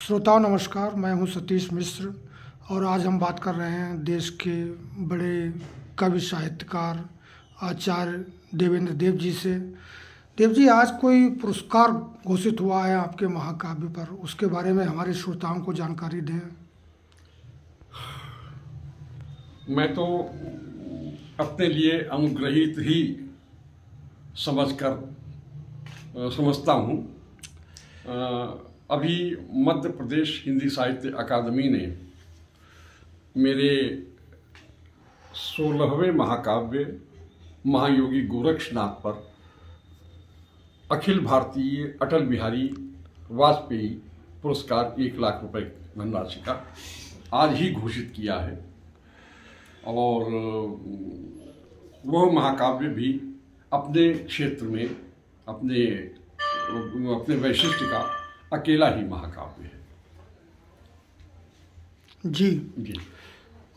श्रोताओं नमस्कार, मैं हूं सतीश मिश्र और आज हम बात कर रहे हैं देश के बड़े कवि साहित्यकार आचार्य देवेंद्र देव जी से। देव जी, आज कोई पुरस्कार घोषित हुआ है आपके महाकाव्य पर, उसके बारे में हमारे श्रोताओं को जानकारी दें। मैं तो अपने लिए अनुग्रहित ही समझता हूँ। अभी मध्य प्रदेश हिंदी साहित्य अकादमी ने मेरे 16वें महाकाव्य महायोगी गोरक्षनाथ पर अखिल भारतीय अटल बिहारी वाजपेयी पुरस्कार 1 लाख रुपए धनराशि का आज ही घोषित किया है और वह महाकाव्य भी अपने क्षेत्र में अपने वैशिष्ट्य का अकेला ही महाकाव्य है। जी।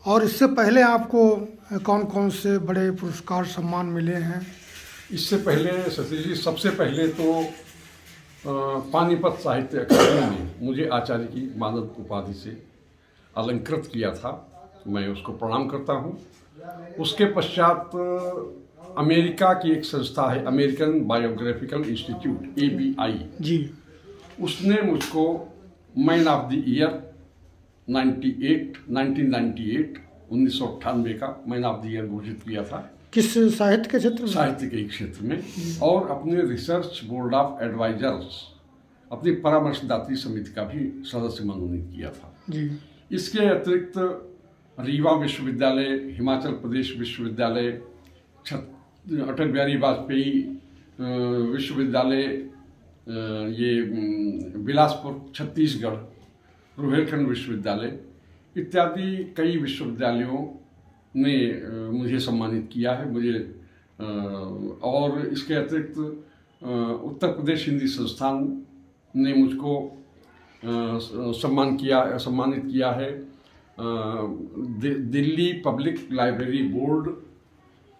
और इससे पहले आपको कौन कौन से बड़े पुरस्कार सम्मान मिले हैं? इससे पहले सतीश जी, सबसे पहले तो पानीपत साहित्य अकादमी ने मुझे आचार्य की मानद उपाधि से अलंकृत किया था, मैं उसको प्रणाम करता हूँ। उसके पश्चात अमेरिका की एक संस्था है, अमेरिकन बायोग्राफिकल इंस्टीट्यूट ABI जी, उसने मुझको मैन ऑफ द ईयर 1998 का मैन ऑफ द ईयर घोषित किया था। किस साहित्य के क्षेत्र में? साहित्य के क्षेत्र में। और अपने रिसर्च बोर्ड ऑफ एडवाइजर्स, अपनी परामर्शदात्री समिति का भी सदस्य मनोनीत किया था जी। इसके अतिरिक्त रीवा विश्वविद्यालय, हिमाचल प्रदेश विश्वविद्यालय, अटल बिहारी वाजपेयी विश्वविद्यालय, ये बिलासपुर छत्तीसगढ़, रुहेलखंड विश्वविद्यालय इत्यादि कई विश्वविद्यालयों ने मुझे सम्मानित किया है। और इसके अतिरिक्त उत्तर प्रदेश हिंदी संस्थान ने मुझको सम्मानित किया है। दिल्ली पब्लिक लाइब्रेरी बोर्ड,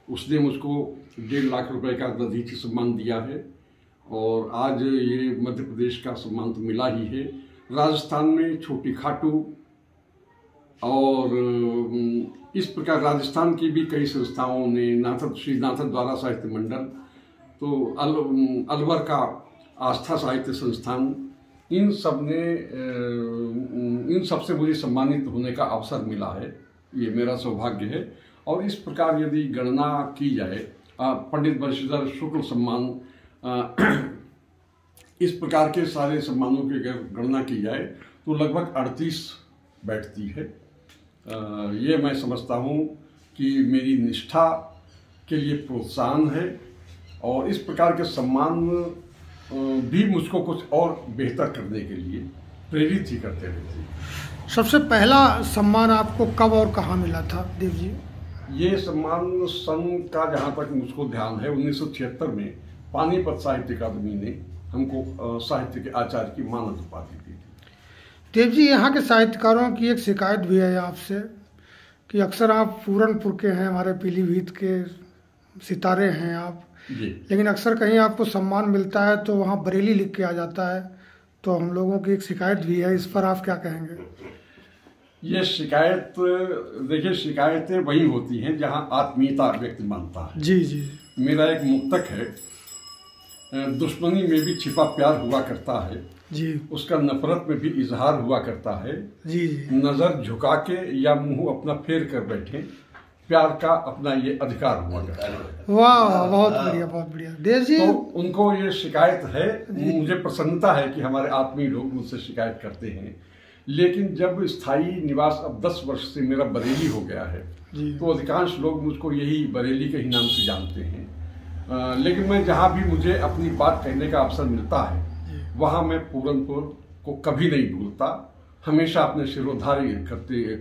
उसने मुझको 1.5 लाख रुपए का दधीचि सम्मान दिया है। और आज ये मध्य प्रदेश का सम्मान तो मिला ही है। राजस्थान में छोटी खाटू और इस प्रकार राजस्थान की भी कई संस्थाओं ने, श्री नाथद द्वारा साहित्य मंडल, तो अलवर का आस्था साहित्य संस्थान, इन सब से मुझे सम्मानित होने का अवसर मिला है। ये मेरा सौभाग्य है। और इस प्रकार यदि गणना की जाए, पंडित बंशीधर शुक्ल सम्मान, इस प्रकार के सारे सम्मानों की अगर गणना की जाए तो लगभग 38 बैठती है। ये मैं समझता हूँ कि मेरी निष्ठा के लिए प्रोत्साहन है और इस प्रकार के सम्मान भी मुझको कुछ और बेहतर करने के लिए प्रेरित ही करते रहते हैं। सबसे पहला सम्मान आपको कब और कहाँ मिला था देव जी? ये सम्मान सन का जहाँ तक मुझको ध्यान है 1976 में पानीपत साहित्य अकादमी ने हमको साहित्य के आचार्य की मानद उपाधि दी थी। देव जी, यहाँ के साहित्यकारों की एक शिकायत भी है आपसे कि अक्सर आप पूरनपुर के हैं, हमारे पीलीभीत के सितारे हैं आप जी। लेकिन अक्सर कहीं आपको सम्मान मिलता है तो वहाँ बरेली लिख के आ जाता है, तो हम लोगों की एक शिकायत भी है, इस पर आप क्या कहेंगे? ये शिकायत, देखिए, शिकायतें वही होती हैं जहाँ आत्मीयता व्यक्ति मानता है। जी जी। मेरा एक मुक्तक है, दुश्मनी में भी छिपा प्यार हुआ करता है जी, उसका नफरत में भी इजहार हुआ करता है। जी जी। नजर झुका के या मुंह अपना फेर कर बैठे, प्यार का अपना ये अधिकार हुआ करता है। वाह, बहुत बढ़िया, बहुत बढ़िया देव जी। तो उनको ये शिकायत है। मुझे प्रसन्नता है कि हमारे आत्मीय लोग मुझसे शिकायत करते हैं। लेकिन जब स्थायी निवास अब 10 वर्ष से मेरा बरेली हो गया है तो अधिकांश लोग मुझको यही बरेली के ही नाम से जानते हैं। लेकिन मैं जहाँ भी मुझे अपनी बात कहने का अवसर मिलता है वहाँ मैं पूरनपुर को कभी नहीं भूलता। हमेशा अपने शिरोधार्य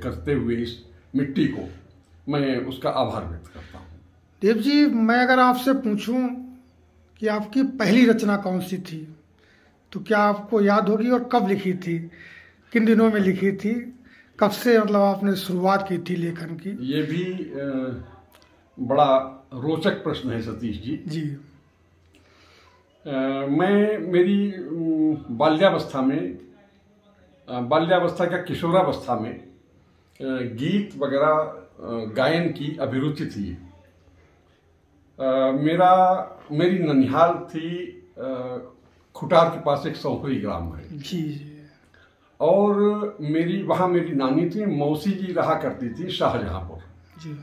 करते हुए इस मिट्टी को मैं उसका आभार व्यक्त करता हूँ। देव जी, मैं अगर आपसे पूछूं कि आपकी पहली रचना कौन सी थी तो क्या आपको याद होगी और कब लिखी थी, किन दिनों में लिखी थी, कब से मतलब आपने शुरुआत की थी लेखन की? ये भी बड़ा रोचक प्रश्न है सतीश जी। जी। मैं मेरी बाल्यावस्था में बाल्यावस्था का किशोरावस्था में गीत वगैरह गायन की अभिरुचि थी। मेरी ननिहाल थी खुटार के पास एक सौखरी ग्राम है जी। और वहाँ मेरी नानी थी, मौसी जी रहा करती थी शाहजहाँपुर जी।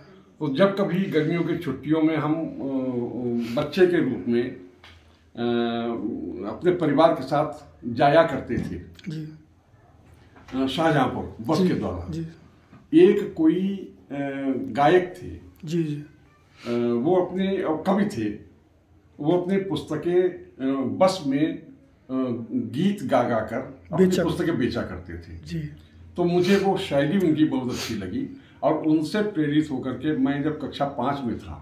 तो जब कभी गर्मियों की छुट्टियों में हम बच्चे के रूप में अपने परिवार के साथ जाया करते थे जी। शाहजहाँपुर बस के द्वारा जी। एक कोई गायक थे जी जी। वो अपने कवि थे, वो अपनी पुस्तकें बस में गीत गा गा कर अपनी पुस्तकें बेचा करते थे जी। तो मुझे वो शैली उनकी बहुत अच्छी लगी और उनसे प्रेरित होकर के मैं जब कक्षा 5 में था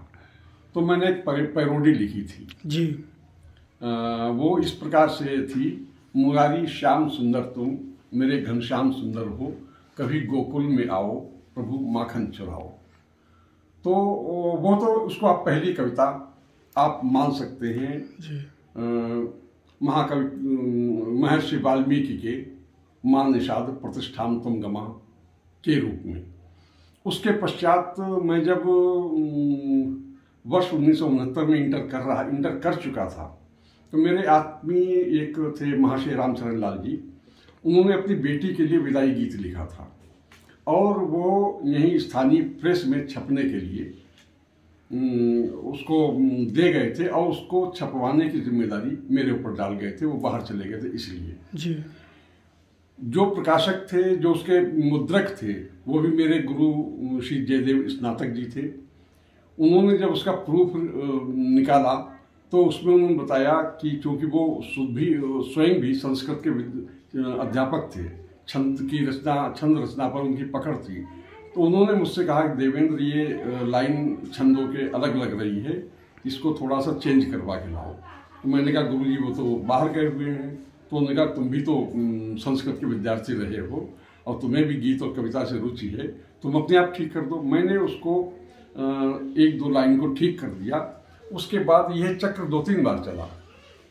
तो मैंने एक पैरोडी लिखी थी जी। वो इस प्रकार से थी, मुरारी श्याम सुंदर तुम मेरे घनश्याम सुंदर हो, कभी गोकुल में आओ प्रभु माखन चुराओ। तो वो तो उसको आप पहली कविता आप मान सकते हैं जी। महाकवि महर्षि वाल्मीकि के मान निषाद प्रतिष्ठान तुम गमा के रूप में। उसके पश्चात मैं जब वर्ष 1969 में इंटर कर चुका था तो मेरे आत्मीय एक थे महाशय रामचरण लाल जी, उन्होंने अपनी बेटी के लिए विदाई गीत लिखा था और वो यहीं स्थानीय प्रेस में छपने के लिए उसको दे गए थे और उसको छपवाने की जिम्मेदारी मेरे ऊपर डाल गए थे, वो बाहर चले गए थे इसलिए जी। जो प्रकाशक थे, जो उसके मुद्रक थे, वो भी मेरे गुरु श्री जयदेव स्नातक जी थे। उन्होंने जब उसका प्रूफ निकाला तो उसमें उन्होंने बताया कि चूंकि वो स्वयं भी संस्कृत के अध्यापक थे, छंद रचना पर उनकी पकड़ थी, तो उन्होंने मुझसे कहा कि देवेंद्र ये लाइन छंदों के अलग लग रही है, इसको थोड़ा सा चेंज करवा के लाओ। तो मैंने कहा गुरुजी वो तो बाहर गए हुए हैं। तो उन्होंने कहा तुम भी तो संस्कृत के विद्यार्थी रहे हो और तुम्हें भी गीत और कविता से रुचि है, तुम अपने आप ठीक कर दो। मैंने उसको 1-2 लाइन को ठीक कर दिया। उसके बाद यह चक्र 2-3 बार चला।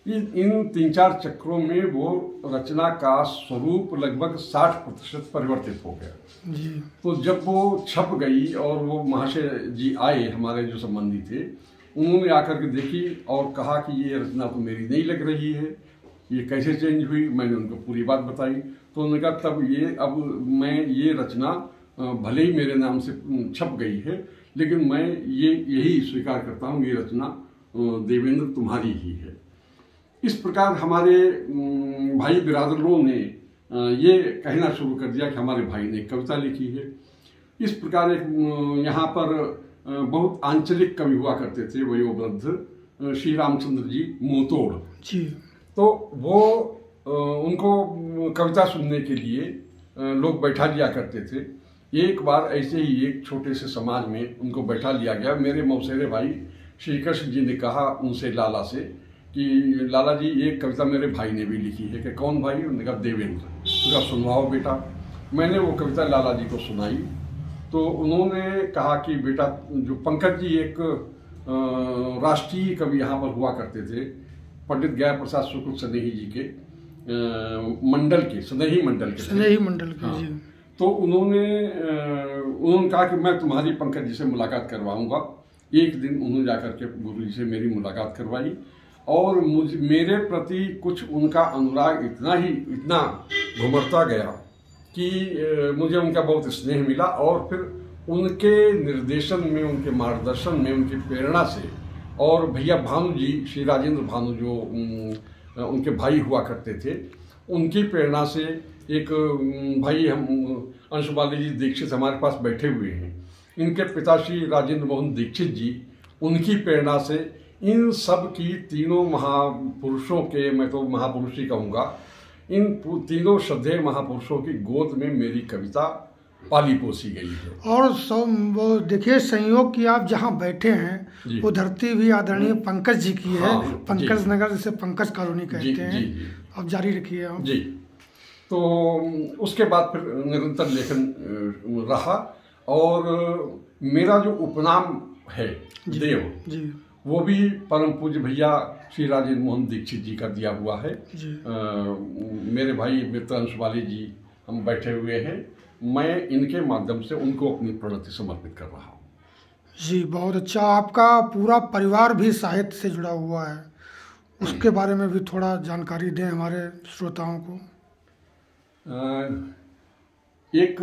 इन 3-4 चक्रों में वो रचना का स्वरूप लगभग 60% परिवर्तित हो गया जी। तो जब वो छप गई और वो महाशय जी आए, हमारे जो संबंधी थे, उन्होंने आकर के देखी और कहा कि ये रचना तो मेरी नहीं लग रही है, ये कैसे चेंज हुई। मैंने उनको पूरी बात बताई तो उन्होंने कहा तब अब मैं ये रचना भले ही मेरे नाम से छप गई है, लेकिन मैं यही स्वीकार करता हूँ, ये रचना देवेंद्र तुम्हारी ही है। इस प्रकार हमारे भाई बिरादरों ने ये कहना शुरू कर दिया कि हमारे भाई ने कविता लिखी है। इस प्रकार एक यहाँ पर बहुत आंचलिक कवि हुआ करते थे वयोवृद्ध श्री रामचंद्र जी मोतोड़ जी। तो वो उनको कविता सुनने के लिए लोग बैठा लिया करते थे। एक बार ऐसे ही एक छोटे से समाज में उनको बैठा लिया गया। मेरे मौसेरे भाई श्री कृष्ण जी ने कहा उनसे, लाला से, कि लाला जी एक कविता मेरे भाई ने भी लिखी है। कि कौन भाई? उन्होंने कहा देवेंद्र। उनका सुनवाओ बेटा। मैंने वो कविता लाला जी को सुनाई तो उन्होंने कहा कि बेटा, जो पंकज जी एक राष्ट्रीय कवि यहाँ पर हुआ करते थे, पंडित गया प्रसाद शुक्ल स्नेही जी के स्नेही मंडल के हाँ। तो उन्होंने कहा कि मैं तुम्हारी पंकज जी से मुलाकात करवाऊंगा। एक दिन उन्होंने जाकर के गुरु जी से मेरी मुलाकात करवाई और मेरे प्रति कुछ उनका अनुराग इतना घुमरता गया कि मुझे उनका बहुत स्नेह मिला। और फिर उनके निर्देशन में, उनके मार्गदर्शन में, उनकी प्रेरणा से, और भैया भानु जी, श्री राजेंद्र भानु जो उनके भाई हुआ करते थे, उनकी प्रेरणा से एक भाई हम अंशुमाली जी दीक्षित हमारे पास बैठे हुए हैं, इनके पिता श्री राजेंद्र मोहन दीक्षित जी, उनकी प्रेरणा से इन सब की तीनों महापुरुषों के, मैं तो महापुरुष ही कहूँगा, इन तीनों श्रद्धेय महापुरुषों की गोद में मेरी कविता पाली पोसी गई है। और वो देखिए संयोग कि आप जहाँ बैठे हैं वो धरती भी आदरणीय पंकज जी की है। हाँ, पंकज नगर, जिसे पंकज कॉलोनी कहते हैं। अब जारी रखिए आप जी। तो उसके बाद फिर निरंतर लेखन रहा और मेरा जो उपनाम है देव जी, वो भी परम पूज्य भैया श्री राजेंद्र मोहन दीक्षित जी का दिया हुआ है। मेरे भाई मित्र अंशुमाली जी हम बैठे हुए हैं, मैं इनके माध्यम से उनको अपनी प्रणति समर्पित कर रहा हूँ। जी बहुत अच्छा। आपका पूरा परिवार भी साहित्य से जुड़ा हुआ है, उसके बारे में भी थोड़ा जानकारी दें हमारे श्रोताओं को। एक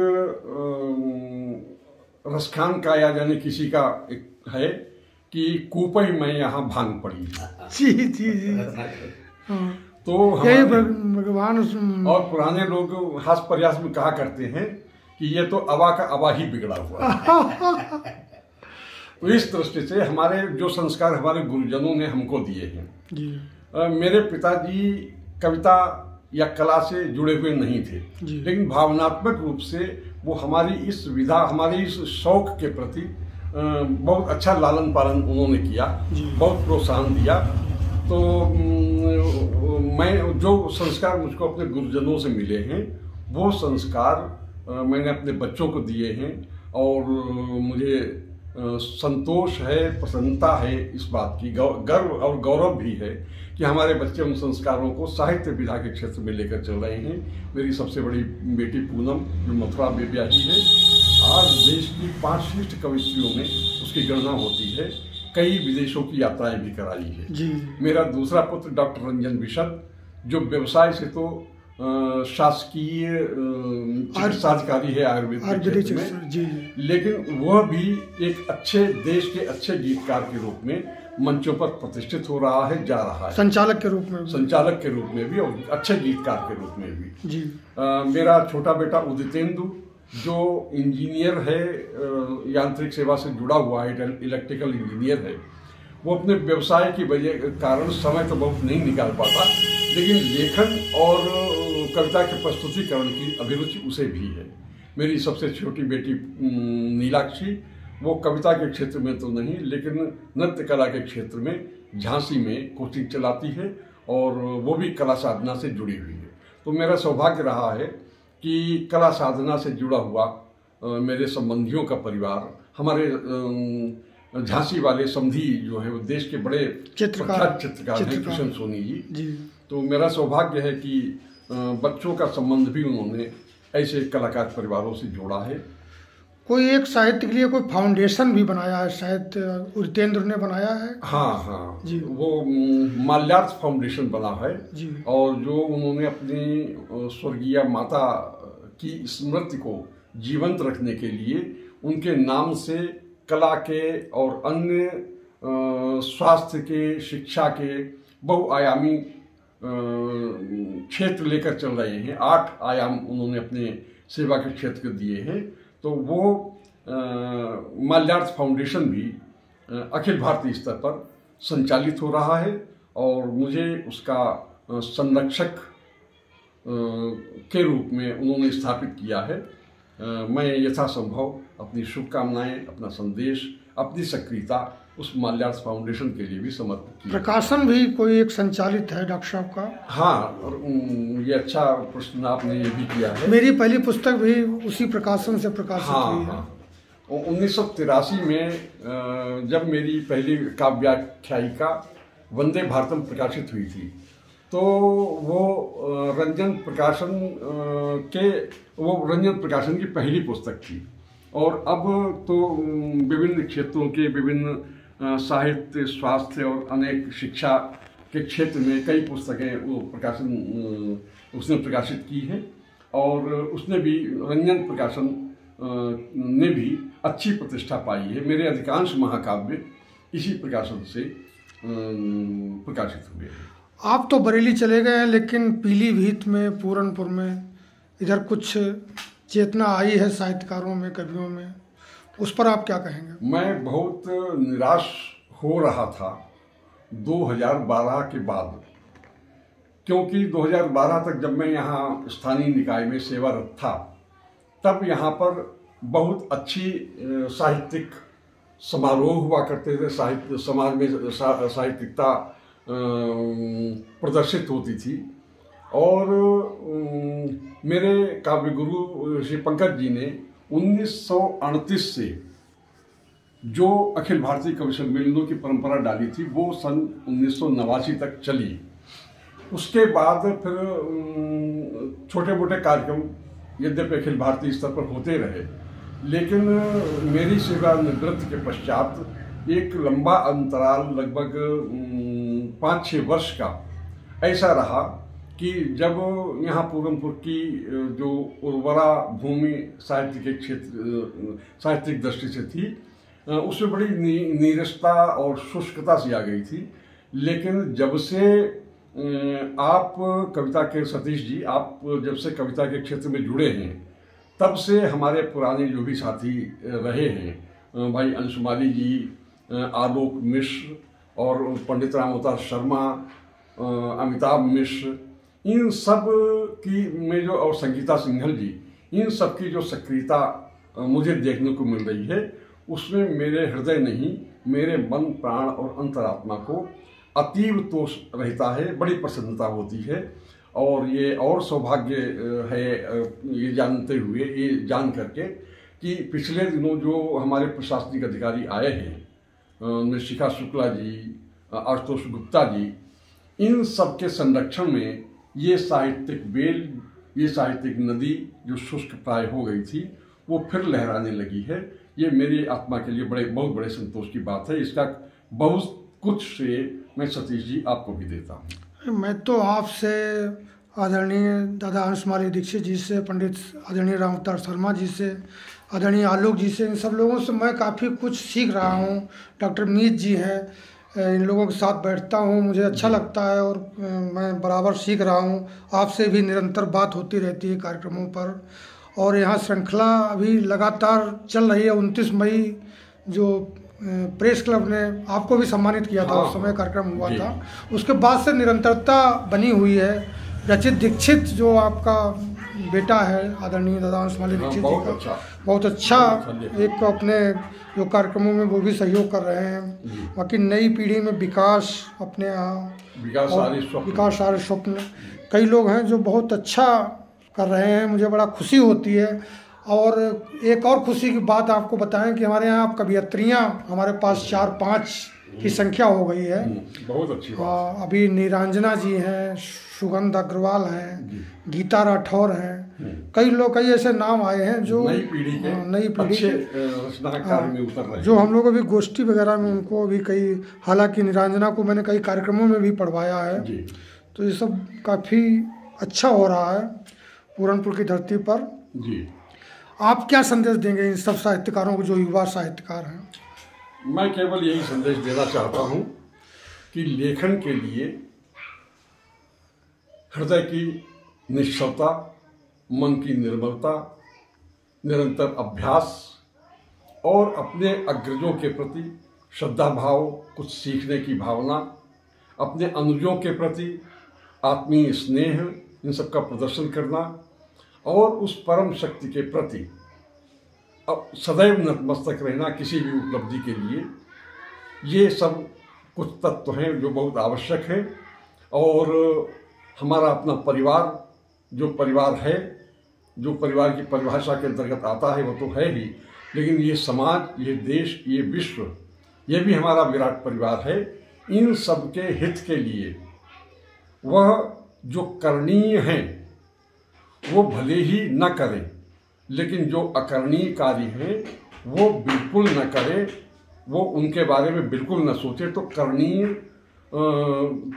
रसखान का यानी किसी का एक है कि कूपई में यहाँ भांग पड़ी। जी जी जी। तो यही भगवान और पुराने लोग हास प्रयास में कहा करते हैं कि ये तो अवा का अवा ही बिगड़ा हुआ है। तो इस दृष्टि से हमारे जो संस्कार हमारे गुरुजनों ने हमको दिए हैं जी। मेरे पिताजी कविता या कला से जुड़े हुए नहीं थे, लेकिन भावनात्मक रूप से वो हमारी इस विधा, हमारे इस शौक के प्रति बहुत अच्छा लालन पालन उन्होंने किया, बहुत प्रोत्साहन दिया। तो मैं जो संस्कार मुझको अपने गुरुजनों से मिले हैं वो संस्कार मैंने अपने बच्चों को दिए हैं, और मुझे संतोष है, प्रसन्नता है इस बात की, गर्व और गौरव भी है कि हमारे बच्चे उन संस्कारों को साहित्य विधा के क्षेत्र में लेकर चल रहे हैं। मेरी सबसे बड़ी बेटी पूनम जो मथुरा में ब्याही है, आज देश की 5 श्रेष्ठ कवियत्रियों में उसकी गणना होती है, कई विदेशों की यात्राएं भी कराई है जी। मेरा दूसरा पुत्र डॉक्टर रंजन बिशद जो व्यवसाय से तो शासकीय चिकित्साधिकारी है आयुर्वेदिक क्षेत्र में, लेकिन वह भी एक अच्छे देश के अच्छे गीतकार के रूप में मंचों पर प्रतिष्ठित हो रहा है, जा रहा है, संचालक के रूप में भी और अच्छे गीतकार के रूप में भी जी। मेरा छोटा बेटा उदितेंदु जो इंजीनियर है, यांत्रिक सेवा से जुड़ा हुआ है, इलेक्ट्रिकल इंजीनियर है, वो अपने व्यवसाय की वजह कारण समय तो बहुत नहीं निकाल पाता, लेकिन लेखन और कविता के प्रस्तुतिकरण की अभिरुचि उसे भी है। मेरी सबसे छोटी बेटी नीलाक्षी, वो कविता के क्षेत्र में तो नहीं लेकिन नृत्य कला के क्षेत्र में झांसी में कोचिंग चलाती है और वो भी कला साधना से जुड़ी हुई है। तो मेरा सौभाग्य रहा है कि कला साधना से जुड़ा हुआ मेरे संबंधियों का परिवार, हमारे झांसी वाले समधी जो है वो देश के बड़े चित्रकार हैं किशन सोनी जी। तो मेरा सौभाग्य है कि बच्चों का संबंध भी उन्होंने ऐसे कलाकार परिवारों से जोड़ा है। कोई एक साहित्य के लिए कोई फाउंडेशन भी बनाया है शायद, उदितेंद्र ने बनाया है? हाँ जी, वो माल्यार्थ फाउंडेशन बना है जी। और जो उन्होंने अपनी स्वर्गीय माता की स्मृति को जीवंत रखने के लिए उनके नाम से कला के और अन्य स्वास्थ्य के, शिक्षा के बहुआयामी क्षेत्र लेकर चल रहे हैं। 8 आयाम उन्होंने अपने सेवा के क्षेत्र को दिए हैं। तो वो माल्यार्थ फाउंडेशन भी अखिल भारतीय स्तर पर संचालित हो रहा है और मुझे उसका संरक्षक के रूप में उन्होंने स्थापित किया है। मैं यथासंभव अपनी शुभकामनाएं, अपना संदेश, अपनी सक्रियता उस माल्यार्थ फाउंडेशन के लिए भी समर्पित किया। प्रकाशन भी कोई एक संचालित है डॉक्टर साहब का? हाँ, और ये अच्छा प्रश्न आपने ये भी किया है। मेरी पहली पुस्तक भी उसी प्रकाशन से प्रकाशित हुई है। 1983 में जब मेरी पहली काव्याख्यायिका वंदे भारतम प्रकाशित हुई थी तो वो रंजन प्रकाशन की पहली पुस्तक थी। और अब तो विभिन्न क्षेत्रों के विभिन्न साहित्य, स्वास्थ्य और अनेक शिक्षा के क्षेत्र में कई पुस्तकें वो उसने प्रकाशित की हैं और उसने भी रंजन प्रकाशन ने भी अच्छी प्रतिष्ठा पाई है। मेरे अधिकांश महाकाव्य इसी प्रकाशन से प्रकाशित हुए हैं। आप तो बरेली चले गए हैं, लेकिन पीलीभीत में, पूरनपुर में इधर कुछ चेतना आई है साहित्यकारों में, कवियों में, उस पर आप क्या कहेंगे? मैं बहुत निराश हो रहा था 2012 के बाद, क्योंकि 2012 तक जब मैं यहाँ स्थानीय निकाय में सेवारत था तब यहाँ पर बहुत अच्छी साहित्यिक समारोह हुआ करते थे, साहित्य समाज में साहित्यिकता प्रदर्शित होती थी। और मेरे काव्य गुरु श्री पंकज जी ने 1938 से जो अखिल भारतीय कवि सम्मेलनों की परंपरा डाली थी वो सन 1989 तक चली। उसके बाद फिर छोटे मोटे कार्यक्रम यद्यपि अखिल भारतीय स्तर पर होते रहे, लेकिन मेरी सेवानिवृत्ति के पश्चात एक लंबा अंतराल लगभग 5-6 वर्ष का ऐसा रहा कि जब यहाँ पूरनपुर की जो उर्वरा भूमि साहित्य के क्षेत्र साहित्यिक दृष्टि से थी, उसमें बड़ी नीरसता और शुष्कता सी आ गई थी। लेकिन जब से आप कविता के सतीश जी, आप जब से कविता के क्षेत्र में जुड़े हैं, तब से हमारे पुराने जो भी साथी रहे हैं, भाई अंशुमाली जी, आलोक मिश्र और पंडित राम अवतार शर्मा, अमिताभ मिश्र, इन सब की में जो, और संगीता सिंघल जी, इन सब की जो सक्रियता मुझे देखने को मिल रही है, उसमें मेरे हृदय नहीं, मेरे मन, प्राण और अंतरात्मा को अतीव तोष रहता है, बड़ी प्रसन्नता होती है। और ये और सौभाग्य है ये जानते हुए, ये जान करके कि पिछले दिनों जो हमारे प्रशासनिक अधिकारी आए हैं, निशिका शुक्ला जी, आशुतोष गुप्ता जी, इन सब के संरक्षण में ये साहित्यिक बेल, ये साहित्यिक नदी जो शुष्क प्राय हो गई थी, वो फिर लहराने लगी है। ये मेरी आत्मा के लिए बहुत बड़े संतोष की बात है। इसका बहुत कुछ श्रेय मैं सतीश जी आपको भी देता हूँ। मैं तो आपसे, आदरणीय दादा अंशुमाली दीक्षित जी से, पंडित आदरणीय राम अवतार शर्मा जी से, आदरणीय आलोक जी से, इन सब लोगों से मैं काफ़ी कुछ सीख रहा हूँ। डॉक्टर मीत जी हैं, इन लोगों के साथ बैठता हूँ, मुझे अच्छा लगता है और मैं बराबर सीख रहा हूँ। आपसे भी निरंतर बात होती रहती है कार्यक्रमों पर, और यहाँ श्रृंखला अभी लगातार चल रही है। 29 मई जो प्रेस क्लब ने आपको भी सम्मानित किया था, उस समय कार्यक्रम हुआ था, उसके बाद से निरंतरता बनी हुई है। रचित दीक्षित जो आपका बेटा है, आदरणीय दादा अंशुमाली दीक्षित जी का, बहुत अच्छा एक अपने जो कार्यक्रमों में वो भी सहयोग कर रहे हैं। बाकी नई पीढ़ी में विकास, अपने यहाँ विकास सारे स्वप्न, कई लोग हैं जो बहुत अच्छा कर रहे हैं, मुझे बड़ा खुशी होती है। और एक और खुशी की बात आपको बताएं कि हमारे यहाँ कवियत्रियाँ हमारे पास 4-5 की संख्या हो गई है। बहुत अच्छी बात। अभी निरंजना जी हैं, सुगंध अग्रवाल हैं, गीता राठौर हैं, कई ऐसे नाम आए हैं जो नई पीढ़ी के रचनाकार में उतर रहे हैं, जो हम लोग अभी गोष्ठी वगैरह में उनको अभी कई, हालांकि निरंजना को मैंने कई कार्यक्रमों में भी पढ़वाया है। तो ये सब काफ़ी अच्छा हो रहा है पूरनपुर की धरती पर। जी, आप क्या संदेश देंगे इन सब साहित्यकारों को जो युवा साहित्यकार हैं? मैं केवल यही संदेश देना चाहता हूँ कि लेखन के लिए हृदय की निश्चलता, मन की निर्मलता, निरंतर अभ्यास और अपने अग्रजों के प्रति श्रद्धा भाव, कुछ सीखने की भावना, अपने अनुजों के प्रति आत्मीय स्नेह, इन सब का प्रदर्शन करना और उस परम शक्ति के प्रति सदैव नतमस्तक रहना किसी भी उपलब्धि के लिए, ये सब कुछ तत्व हैं जो बहुत आवश्यक है। और हमारा अपना परिवार, जो परिवार है, जो परिवार की परिभाषा के अंतर्गत आता है वो तो है ही, लेकिन ये समाज, ये देश, ये विश्व, ये भी हमारा विराट परिवार है। इन सब के हित के लिए वह जो करणीय हैं वो भले ही न करें, लेकिन जो अकरणीय कार्य हैं वो बिल्कुल न करें, वो उनके बारे में बिल्कुल न सोचे, तो करणीय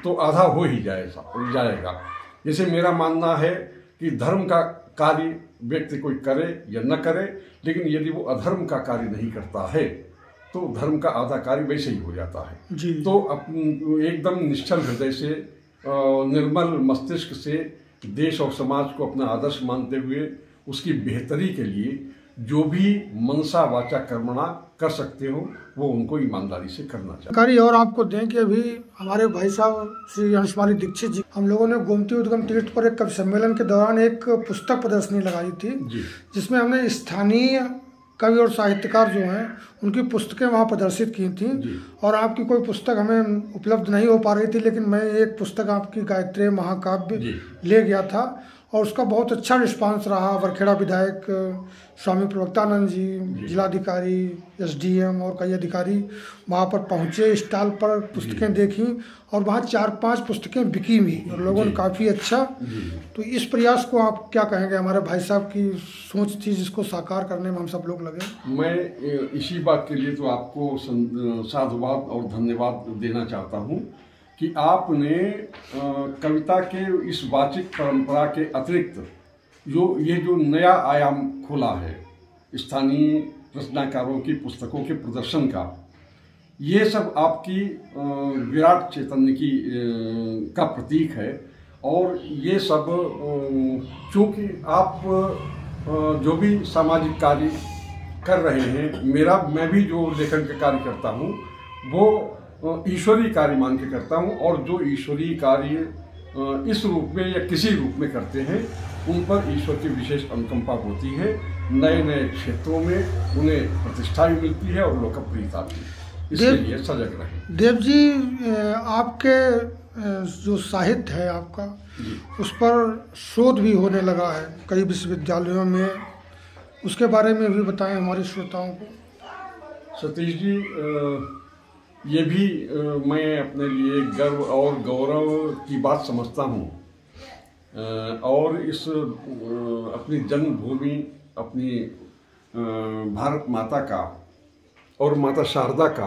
तो आधा हो ही जाएगा। जैसे मेरा मानना है कि धर्म का कार्य व्यक्ति कोई करे या न करे, लेकिन यदि वो अधर्म का कार्य नहीं करता है तो धर्म का आधा कार्य वैसे ही हो जाता है जी। तो एकदम निश्चल हृदय से, निर्मल मस्तिष्क से देश और समाज को अपना आदर्श मानते हुए उसकी बेहतरी के लिए जो भी मनसा वाचा कर्मणा कर सकते हो वो उनको ईमानदारी से करना चाहिए। और आपको दें कि अभी हमारे भाई साहब श्री अंशुमाली दीक्षित जी, हम लोगों ने गोमती उद्गम तीर्थ पर एक कवि सम्मेलन के दौरान एक पुस्तक प्रदर्शनी लगाई थी, जिसमें हमने स्थानीय कवि और साहित्यकार जो हैं उनकी पुस्तकें वहाँ प्रदर्शित की थी। और आपकी कोई पुस्तक हमें उपलब्ध नहीं हो पा रही थी, लेकिन मैं एक पुस्तक आपकी गायत्री महाकाव्य ले गया था और उसका बहुत अच्छा रिस्पांस रहा। वरखेड़ा विधायक स्वामी प्रवक्तानंद जी, जिलाधिकारी, एसडीएम और कई अधिकारी वहाँ पर पहुँचे, स्टॉल पर पुस्तकें देखी और वहाँ 4-5 पुस्तकें बिकी भी और लोगों ने काफ़ी अच्छा। तो इस प्रयास को आप क्या कहेंगे? हमारे भाई साहब की सोच थी जिसको साकार करने में हम सब लोग लगे। मैं इसी बात के लिए तो आपको साधुवाद और धन्यवाद देना चाहता हूँ कि आपने कविता के इस वाचिक परंपरा के अतिरिक्त जो नया आयाम खोला है स्थानीय रचनाकारों की पुस्तकों के प्रदर्शन का, ये सब आपकी विराट चैतन्य की का प्रतीक है। और ये सब चूँकि आप जो भी सामाजिक कार्य कर रहे हैं, मैं भी जो लेखन का कार्य करता हूँ वो ईश्वरीय कार्य मान के करता हूँ। और जो ईश्वरीय कार्य इस रूप में या किसी रूप में करते हैं, उन पर ईश्वर की विशेष अनुकंपा होती है। नए नए क्षेत्रों में उन्हें प्रतिष्ठा भी मिलती है और लोकप्रियता भी। इसके लिए सजग रहें। देव जी, आपके जो साहित्य है आपका, उस पर शोध भी होने लगा है कई विश्वविद्यालयों में, उसके बारे में भी बताएं हमारे श्रोताओं को। सतीश जी, ये भी मैं अपने लिए गर्व और गौरव की बात समझता हूँ। और इस अपनी जन्मभूमि, अपनी भारत माता का और माता शारदा का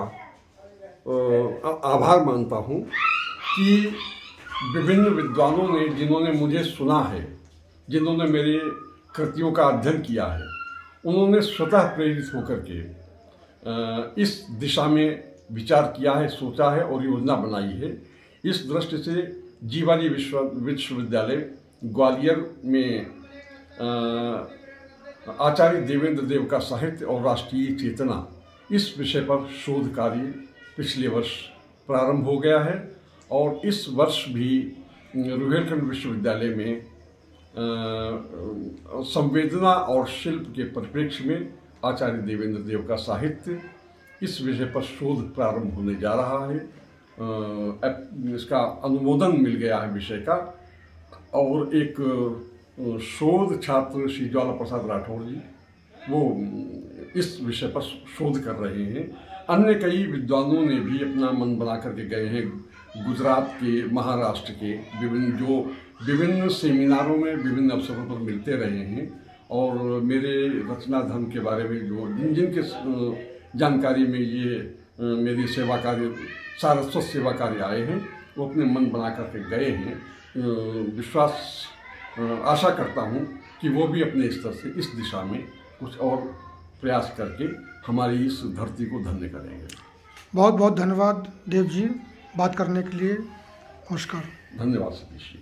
आभार मानता हूँ कि विभिन्न विद्वानों ने, जिन्होंने मुझे सुना है, जिन्होंने मेरे कृतियों का अध्ययन किया है, उन्होंने स्वतः प्रेरित होकर के इस दिशा में विचार किया है, सोचा है और योजना बनाई है। इस दृष्टि से जीवाजी विश्वविद्यालय ग्वालियर में आचार्य देवेंद्र देव का साहित्य और राष्ट्रीय चेतना, इस विषय पर शोध कार्य पिछले वर्ष प्रारंभ हो गया है। और इस वर्ष भी रुहेलखंड विश्वविद्यालय में संवेदना और शिल्प के परिप्रेक्ष्य में आचार्य देवेंद्र देव का साहित्य, इस विषय पर शोध प्रारंभ होने जा रहा है। इसका अनुमोदन मिल गया है विषय का। और एक शोध छात्र श्री ज्वाला प्रसाद राठौर जी, वो इस विषय पर शोध कर रहे हैं। अन्य कई विद्वानों ने भी अपना मन बना करके गए हैं। गुजरात के, महाराष्ट्र के विभिन्न सेमिनारों में, विभिन्न अवसरों पर मिलते रहे हैं। और मेरे रचना धर्म के बारे में जिनके जानकारी में ये मेरी सेवा कार्य, सारस्वत सेवा कार्य आए हैं, वो अपने मन बना करके गए हैं। आशा करता हूँ कि वो भी अपने स्तर से इस दिशा में कुछ और प्रयास करके हमारी इस धरती को धन्य करेंगे। बहुत बहुत धन्यवाद देव जी, बात करने के लिए। नमस्कार। धन्यवाद सतीश जी।